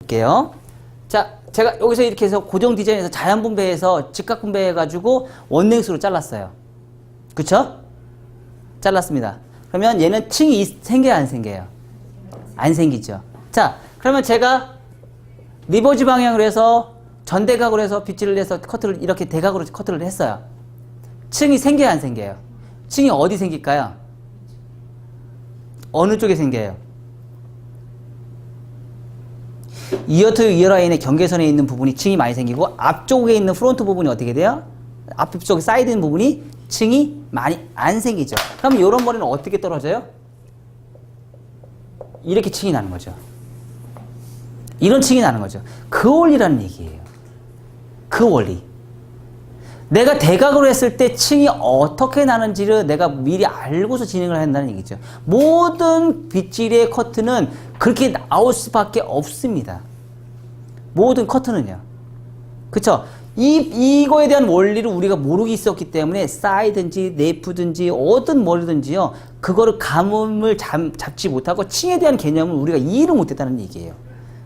볼게요. 자, 제가 여기서 이렇게 해서 고정 디자인에서 자연 분배해서 직각 분배해가지고 원냉수로 잘랐어요. 그쵸? 잘랐습니다. 그러면 얘는 층이 생겨요, 안 생겨요? 안 생기죠. 자, 그러면 제가 리버지 방향으로 해서 전대각으로 해서 빗질을 해서 커트를 이렇게 대각으로 커트를 했어요. 층이 생겨요, 안 생겨요? 층이 어디 생길까요? 어느 쪽에 생겨요? 이어 투 이어 라인의 경계선에 있는 부분이 층이 많이 생기고 앞쪽에 있는 프론트 부분이 어떻게 돼요? 앞쪽 사이드 있는 부분이 층이 많이 안 생기죠. 그럼 이런 머리는 어떻게 떨어져요? 이렇게 층이 나는 거죠. 이런 층이 나는 거죠. 그 원리라는 얘기예요. 그 원리. 내가 대각으로 했을 때 층이 어떻게 나는지를 내가 미리 알고서 진행을 한다는 얘기죠. 모든 빗질의 커트는 그렇게 나올 수밖에 없습니다. 모든 커트는요. 그쵸? 이거에 대한 원리를 우리가 모르고 있었기 때문에 사이든지 네프든지 어떤 머리든지요. 그거를 감을 잡지 못하고 층에 대한 개념을 우리가 이해를 못했다는 얘기예요.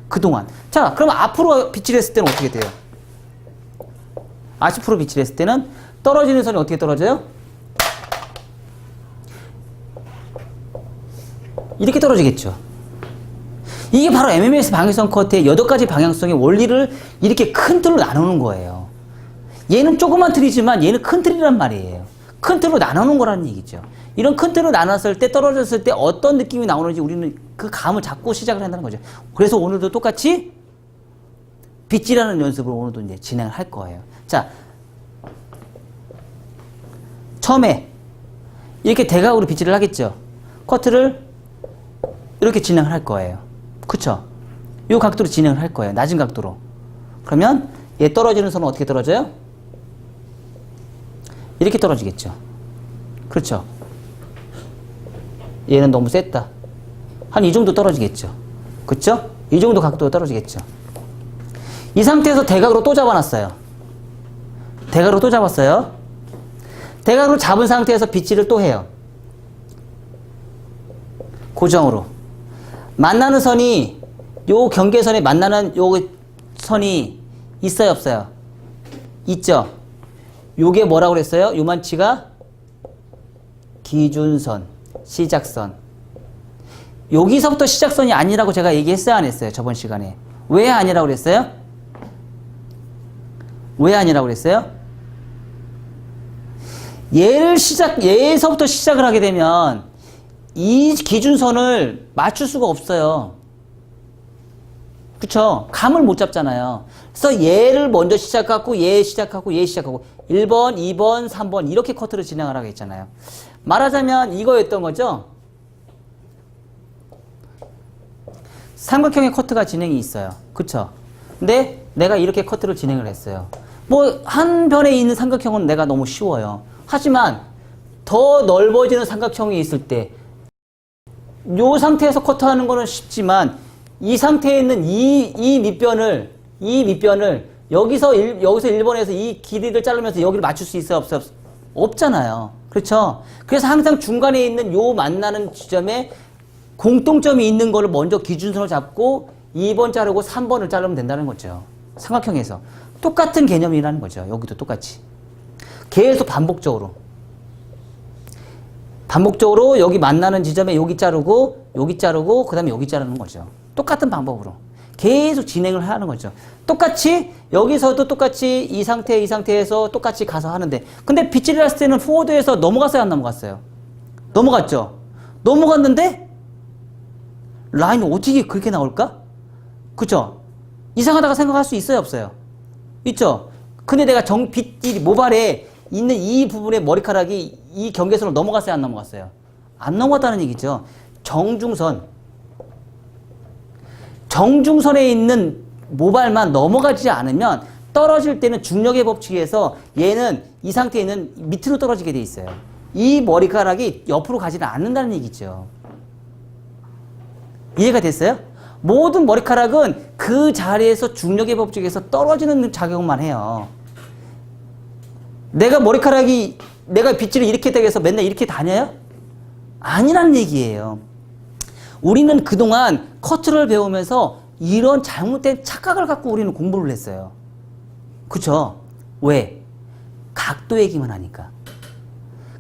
그동안. 자, 그럼 앞으로 빗질했을 때는 어떻게 돼요? 앞으로 빗질했을 때는 떨어지는 선이 어떻게 떨어져요? 이렇게 떨어지겠죠. 이게 바로 MMS 방향성 커트의 8가지 방향성의 원리를 이렇게 큰 틀로 나누는 거예요. 얘는 조그만 틀이지만 얘는 큰 틀이란 말이에요. 큰 틀로 나누는 거라는 얘기죠. 이런 큰 틀로 나눴을 때 떨어졌을 때 어떤 느낌이 나오는지 우리는 그 감을 잡고 시작을 한다는 거죠. 그래서 오늘도 똑같이 빗질하는 연습을 오늘도 이제 진행을 할 거예요. 자, 처음에 이렇게 대각으로 빗질을 하겠죠. 커트를 이렇게 진행을 할 거예요. 그쵸? 이 각도로 진행을 할 거예요. 낮은 각도로. 그러면 얘 떨어지는 선은 어떻게 떨어져요? 이렇게 떨어지겠죠. 그렇죠? 얘는 너무 셌다. 한 이 정도 떨어지겠죠. 그쵸? 이 정도 각도로 떨어지겠죠. 이 상태에서 대각으로 또 잡아놨어요. 대각으로 또 잡았어요. 대각으로 잡은 상태에서 빗질을 또 해요. 고정으로. 만나는 선이 요 경계선에 만나는 요 선이 있어요, 없어요? 있죠? 요게 뭐라고 그랬어요? 요만치가 기준선, 시작선. 여기서부터 시작선이 아니라고 제가 얘기했어요, 안 했어요? 저번 시간에. 왜 아니라고 그랬어요? 왜 아니라고 그랬어요? 얘에서부터 시작을 하게 되면 이 기준선을 맞출 수가 없어요. 그쵸? 감을 못 잡잖아요. 그래서 얘를 먼저 시작하고 얘 시작하고 얘 시작하고 1번, 2번, 3번 이렇게 커트를 진행하라고 했잖아요. 말하자면 이거였던 거죠. 삼각형의 커트가 진행이 있어요. 그쵸? 근데 내가 이렇게 커트를 진행을 했어요. 뭐 한 변에 있는 삼각형은 내가 너무 쉬워요. 하지만 더 넓어지는 삼각형이 있을 때 이 상태에서 커트하는 거는 쉽지만 이 상태에 있는 이 밑변을 여기서 1번에서 이 길이를 자르면서 여기를 맞출 수 있어요? 없어요? 없잖아요. 그렇죠? 그래서 항상 중간에 있는 요 만나는 지점에 공통점이 있는 거를 먼저 기준선을 잡고 2번 자르고 3번을 자르면 된다는 거죠. 삼각형에서. 똑같은 개념이라는 거죠. 여기도 똑같이. 계속 반복적으로 여기 만나는 지점에 여기 자르고 그 다음에 여기 자르는 거죠. 똑같은 방법으로 계속 진행을 하는 거죠. 똑같이 여기서도 똑같이 이 상태에서 똑같이 가서 하는데 근데 빗질을 했을 때는 포워드에서 넘어갔어요, 안 넘어갔어요? 넘어갔죠. 넘어갔는데 라인이 어떻게 그렇게 나올까? 그쵸? 이상하다가 생각할 수 있어요, 없어요? 있죠? 근데 내가 빗질이 모발에 있는 이 부분의 머리카락이 이 경계선을 넘어갔어요, 안 넘어갔어요? 안 넘어갔다는 얘기죠. 정중선에 있는 모발만 넘어가지 않으면 떨어질 때는 중력의 법칙에서 얘는 이 상태에 있는 밑으로 떨어지게 돼 있어요. 이 머리카락이 옆으로 가지는 않는다는 얘기죠. 이해가 됐어요? 모든 머리카락은 그 자리에서 중력의 법칙에서 떨어지는 작용만 해요. 내가 빗질을 이렇게 되게 해서 맨날 이렇게 다녀요? 아니라는 얘기예요. 우리는 그동안 커트를 배우면서 이런 잘못된 착각을 갖고 우리는 공부를 했어요. 그쵸? 왜? 각도 얘기만 하니까.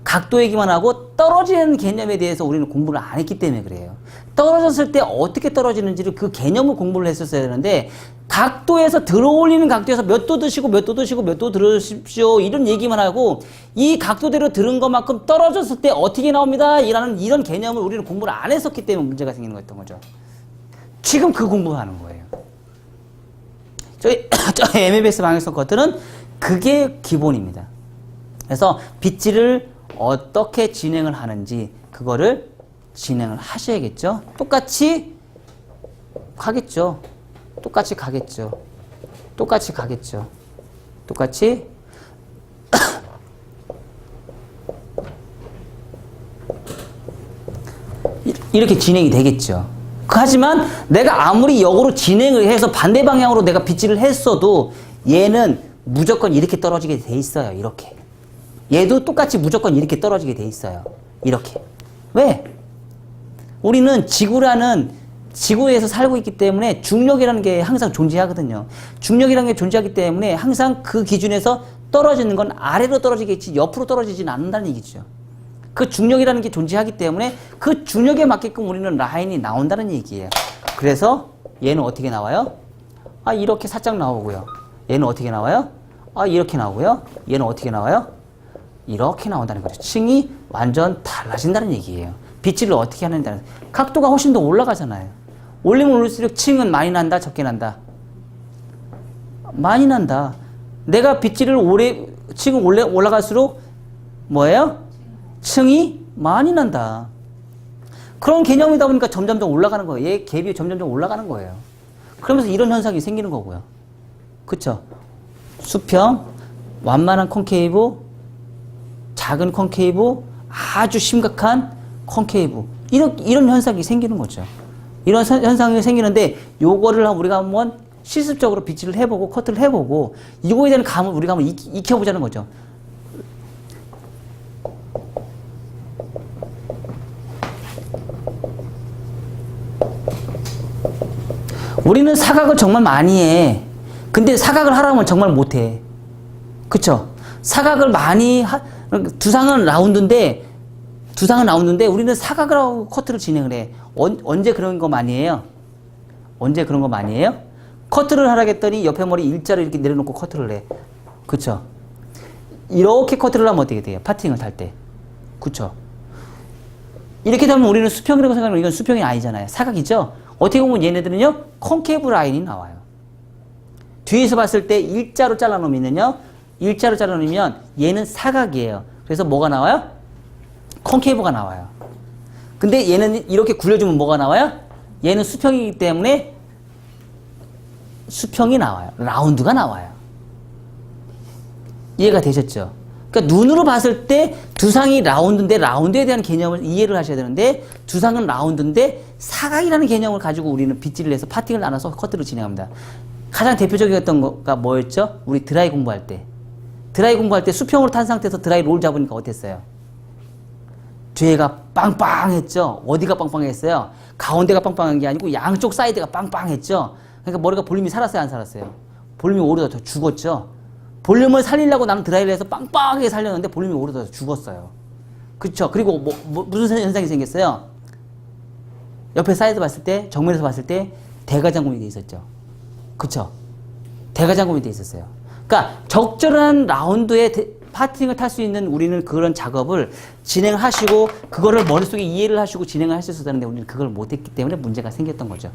각도 얘기만 하고 떨어지는 개념에 대해서 우리는 공부를 안 했기 때문에 그래요. 떨어졌을 때 어떻게 떨어지는지를 그 개념을 공부를 했었어야 되는데 각도에서 들어올리는 각도에서 몇 도 드시고 몇 도 드시고 몇 도 들으십시오 이런 얘기만 하고 이 각도대로 들은 것만큼 떨어졌을 때 어떻게 나옵니다 이런 개념을 우리는 공부를 안 했었기 때문에 문제가 생기는 거였던 거죠. 지금 그 공부하는 거예요. 저 MLBS 방향성 커트는 그게 기본입니다. 그래서 빗질을 어떻게 진행을 하는지 그거를 진행을 하셔야겠죠. 똑같이 가겠죠. 똑같이 가겠죠. 똑같이 가겠죠. 똑같이 이렇게 진행이 되겠죠. 하지만 내가 아무리 역으로 진행을 해서 반대 방향으로 내가 빗질을 했어도 얘는 무조건 이렇게 떨어지게 돼 있어요. 이렇게. 얘도 똑같이 무조건 이렇게 떨어지게 돼 있어요. 이렇게. 왜? 우리는 지구에서 살고 있기 때문에 중력이라는 게 항상 존재하거든요. 중력이라는 게 존재하기 때문에 항상 그 기준에서 떨어지는 건 아래로 떨어지겠지 옆으로 떨어지지는 않는다는 얘기죠. 그 중력이라는 게 존재하기 때문에 그 중력에 맞게끔 우리는 라인이 나온다는 얘기예요. 그래서 얘는 어떻게 나와요? 아, 이렇게 살짝 나오고요. 얘는 어떻게 나와요? 아, 이렇게 나오고요. 얘는 어떻게 나와요? 이렇게 나온다는 거죠. 층이 완전 달라진다는 얘기예요. 빗질을 어떻게 하는다는 각도가 훨씬 더 올라가잖아요. 올리면 올릴수록 층은 많이 난다, 적게 난다? 많이 난다. 내가 빗질을 층은 올라갈수록 뭐예요? 층이 많이 난다. 그런 개념이다 보니까 점점 올라가는 거예요. 얘 갭이 점점 올라가는 거예요. 그러면서 이런 현상이 생기는 거고요. 그쵸? 수평, 완만한 콘케이브, 작은 콘케이브, 아주 심각한 콘케이브. 이런 현상이 생기는 거죠. 이런 현상이 생기는데 요거를 우리가 한번 실습적으로 빗질을 해보고 커트를 해보고 이거에 대한 감을 우리가 한번 익혀보자는 거죠. 우리는 사각을 정말 많이 해. 근데 사각을 하라면 정말 못해. 그쵸? 사각을 많이 두상은 라운드인데 우리는 사각을 하고 커트를 진행을 해. 언제 그런 거 많이 해요? 언제 그런 거 많이 해요? 커트를 하라겠더니 옆에 머리 일자로 이렇게 내려놓고 커트를 해. 그쵸? 이렇게 커트를 하면 어떻게 돼요? 파팅을 탈 때. 그쵸? 이렇게 되면 우리는 수평이라고 생각하면 이건 수평이 아니잖아요. 사각이죠? 어떻게 보면 얘네들은요, 콘케이브 라인이 나와요. 뒤에서 봤을 때 일자로 잘라놓으면요, 일자로 잘라놓으면 얘는 사각이에요. 그래서 뭐가 나와요? 콘케이브가 나와요. 근데 얘는 이렇게 굴려주면 뭐가 나와요? 얘는 수평이기 때문에 수평이 나와요. 라운드가 나와요. 이해가 되셨죠? 그러니까 눈으로 봤을 때 두상이 라운드인데 라운드에 대한 개념을 이해를 하셔야 되는데 두상은 라운드인데 사각이라는 개념을 가지고 우리는 빗질을 해서 파팅을 나눠서 커트를 진행합니다. 가장 대표적이었던 거가 뭐였죠? 우리 드라이 공부할 때. 드라이 공부할 때 수평으로 탄 상태에서 드라이 롤 잡으니까 어땠어요? 뒤에가 빵빵했죠? 어디가 빵빵했어요? 가운데가 빵빵한 게 아니고 양쪽 사이드가 빵빵했죠? 그러니까 머리가 볼륨이 살았어요? 안 살았어요? 볼륨이 오르다 죽었죠? 볼륨을 살리려고 나는 드라이를 해서 빵빵하게 살렸는데 볼륨이 오르다 죽었어요. 그쵸? 그리고 무슨 현상이 생겼어요? 옆에 사이드 봤을 때, 정면에서 봤을 때 대가장군이 돼 있었죠. 그쵸? 대가장군이 돼 있었어요. 그러니까 적절한 라운드의 파팅을 탈 수 있는 우리는 그런 작업을 진행하시고 그거를 머릿속에 이해를 하시고 진행을 하셨어야 되는데 우리는 그걸 못했기 때문에 문제가 생겼던 거죠.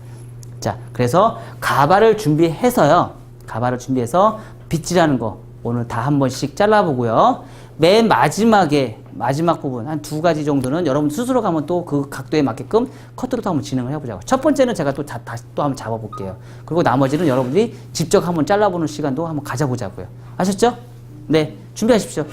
자, 그래서 가발을 준비해서요. 가발을 준비해서 빗질하는 거 오늘 다 한 번씩 잘라보고요. 맨 마지막 부분 한 2가지 정도는 여러분 스스로 가면 또 그 각도에 맞게끔 커트로 또 한번 진행을 해보자고. 첫 번째는 제가 또 다시 또 한번 잡아볼게요. 그리고 나머지는 여러분들이 직접 한번 잘라보는 시간도 한번 가져보자고요. 아셨죠? 네, 준비하십시오.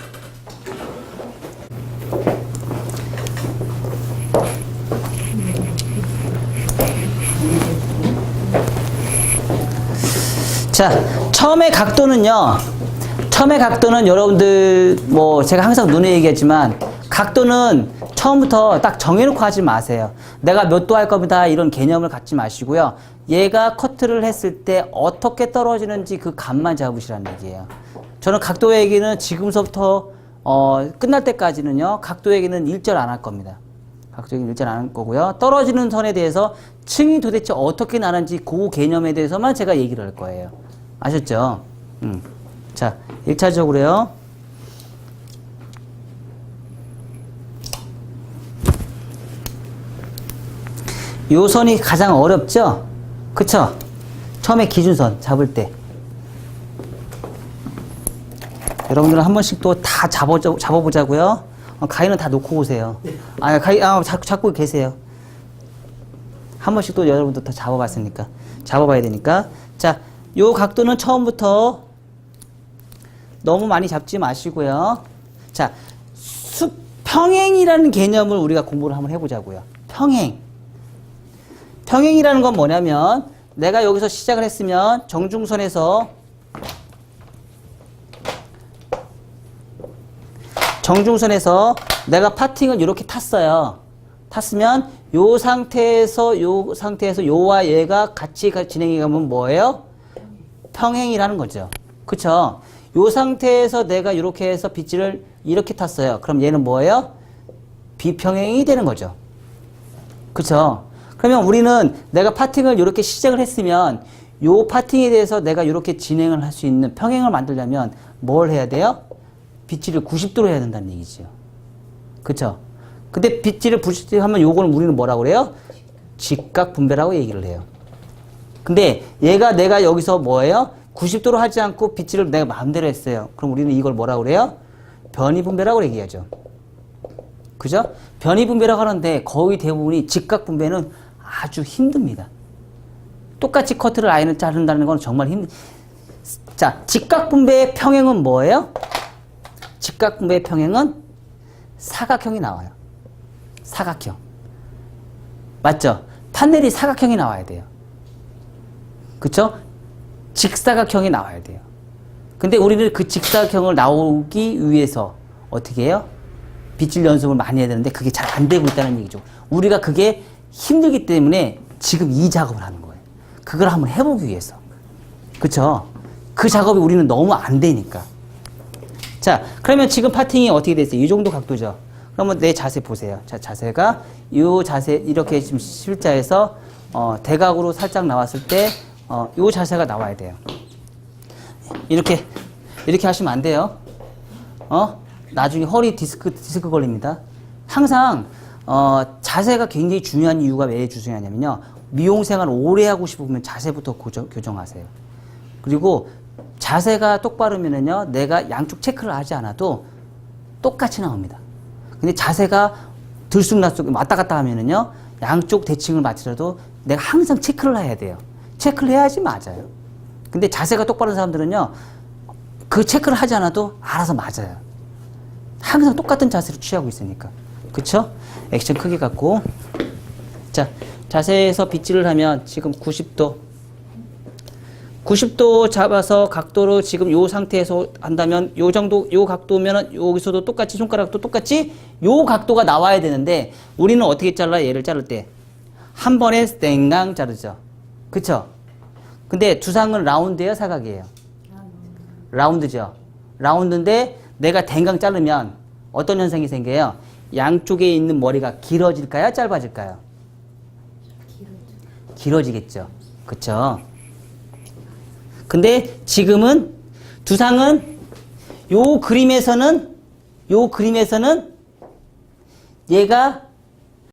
자, 처음에 각도는 여러분들 제가 항상 눈에 얘기하지만 각도는 처음부터 딱 정해놓고 하지 마세요. 내가 몇 도 할 겁니다. 이런 개념을 갖지 마시고요. 얘가 커트를 했을 때 어떻게 떨어지는지 그 감만 잡으시라는 얘기예요. 저는 각도 얘기는 지금서부터 끝날 때까지는요. 각도 얘기는 일절 안 할 겁니다. 각도 얘기는 일절 안 할 거고요. 떨어지는 선에 대해서 층이 도대체 어떻게 나는지 그 개념에 대해서만 제가 얘기를 할 거예요. 아셨죠? 자, 1차적으로요. 요 선이 가장 어렵죠? 그쵸? 처음에 기준선 잡을 때. 여러분들은 한 번씩 또 다 잡아보자고요. 가위는 다 놓고 오세요. 잡고 계세요. 한 번씩 또 여러분들 다 잡아봤으니까. 잡아봐야 되니까. 자, 요 각도는 처음부터 너무 많이 잡지 마시고요. 자, 평행이라는 개념을 우리가 공부를 한번 해보자고요. 평행. 평행이라는 건 뭐냐면 내가 여기서 시작을 했으면 정중선에서 내가 파팅을 이렇게 탔어요. 탔으면 요 상태에서 요와 얘가 같이 진행해 가면 뭐예요? 평행이라는 거죠. 그쵸? 요 상태에서 내가 이렇게 해서 빗질을 이렇게 탔어요. 그럼 얘는 뭐예요? 비평행이 되는 거죠. 그쵸? 그러면 우리는 내가 파팅을 이렇게 시작을 했으면 요 파팅에 대해서 내가 이렇게 진행을 할 수 있는 평행을 만들려면 뭘 해야 돼요? 빗질을 90도로 해야 된다는 얘기죠. 그쵸? 근데 빗질을 90도로 하면 요거는 우리는 뭐라고 그래요? 직각 분배라고 얘기를 해요. 근데 내가 여기서 뭐예요? 90도로 하지 않고 빗질을 내가 마음대로 했어요. 그럼 우리는 이걸 뭐라고 그래요? 변이 분배라고 얘기하죠. 그죠? 변이 분배라고 하는데 거의 대부분이 직각 분배는 아주 힘듭니다. 똑같이 커트를 라인을 자른다는 건 정말 자, 직각 분배의 평행은 뭐예요? 직각 분배의 평행은 사각형이 나와요. 사각형. 맞죠? 판넬이 사각형이 나와야 돼요. 그쵸? 직사각형이 나와야 돼요. 근데 우리는 그 직사각형을 나오기 위해서 어떻게 해요? 빗질 연습을 많이 해야 되는데 그게 잘 안 되고 있다는 얘기죠. 우리가 그게 힘들기 때문에 지금 이 작업을 하는 거예요. 그걸 한번 해보기 위해서. 그쵸? 그 작업이 우리는 너무 안 되니까. 자, 그러면 지금 파팅이 어떻게 됐어요? 이 정도 각도죠. 그러면 내 자세 보세요. 자, 자세가 이 자세 이렇게 지금 실자에서 대각으로 살짝 나왔을 때 이 자세가 나와야 돼요. 이렇게 하시면 안 돼요. 나중에 허리 디스크 걸립니다. 항상 자세가 굉장히 중요한 이유가 왜 중요하냐면요. 미용생활 오래 하고 싶으면 자세부터 교정하세요. 그리고 자세가 똑바르면은요, 내가 양쪽 체크를 하지 않아도 똑같이 나옵니다. 근데 자세가 들쑥날쑥 왔다 갔다 하면은요, 양쪽 대칭을 맞추려도 내가 항상 체크를 해야 돼요. 체크를 해야지 맞아요. 근데 자세가 똑바른 사람들은요, 그 체크를 하지 않아도 알아서 맞아요. 항상 똑같은 자세를 취하고 있으니까. 그쵸? 액션 크게 갖고. 자, 자세에서 빗질을 하면 지금 90도 잡아서 각도로 지금 요 상태에서 한다면 요 정도, 요 각도면은 여기서도 똑같이 손가락도 똑같이 요 각도가 나와야 되는데 우리는 어떻게 잘라? 얘를 자를 때 한 번에 땡강 자르죠. 그쵸? 근데 두상은 라운드예요? 사각이에요? 라운드죠. 라운드인데 내가 댕강 자르면 어떤 현상이 생겨요? 양쪽에 있는 머리가 길어질까요? 짧아질까요? 길어지겠죠. 그쵸? 근데 지금은 두상은 요 그림에서는 얘가